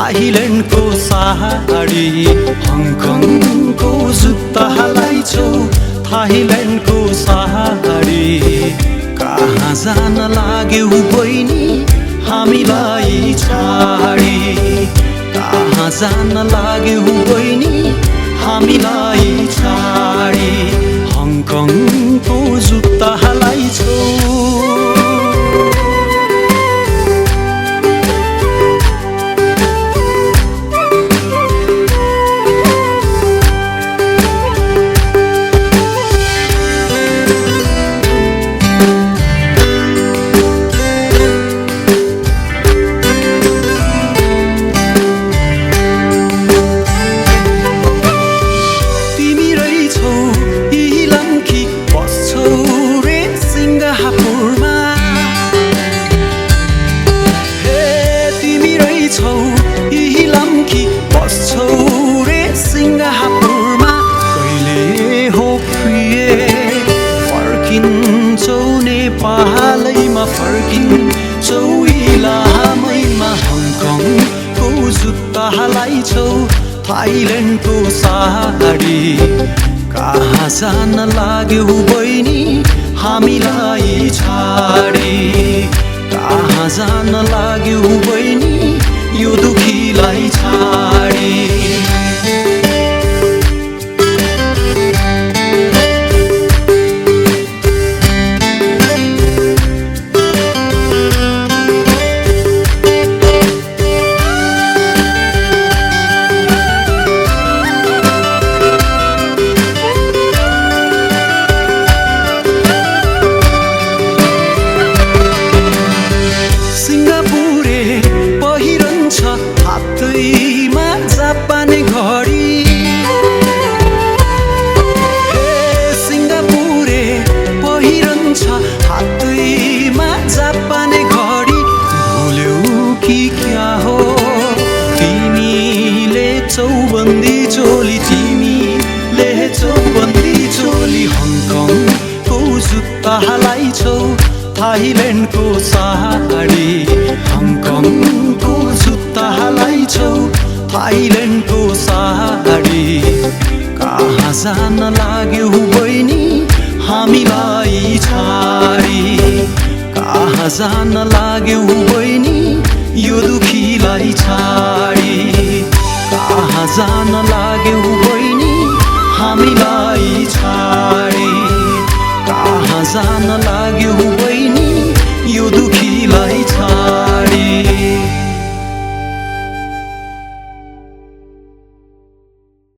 थाइल्यान्डको साडी हङकङको जुत्ता लाइछौ थाइल्यान्डको साडी कहाँ जान लाग्यौ बहिनी हामीलाई छाडी कहाँ जान लाग्यौ बहिनी हामीलाई छाडी हङकङको जुत्ता लाइछौ नेपालैमा फर्किन्छौ इलामैमा हङकङको जुत्ता लाइछौ थाइल्यान्डको साडी कहाँ जान लाग्यौ बहिनी हामीलाई छाडी कहाँ जान लाग्यौ बहिनी यो दुखीलाई छाडी हातैमा जापानी घडी सिङ्गापुरे पहिरन्छ हातैमा जापानी घडी भुल्यौ कि क्या हो तिमीले चौबन्दी चोली तिमीले चौबन्दी चोली हङकङको जुत्ता लाइछौ थाइल्यान्डको साडी हङकङको जुत्ता लाइछौ थाइल्यान्डको साडी कहाँ जान लाग्यौ बहिनी हामीलाई छाडी कहाँ जान लाग्यौ बहिनी यो दुखीलाई छाडी कहाँ जान लाग्यौ बहिनी हामीलाई छाडी कहाँ जान लाग्यौ बहिनी यो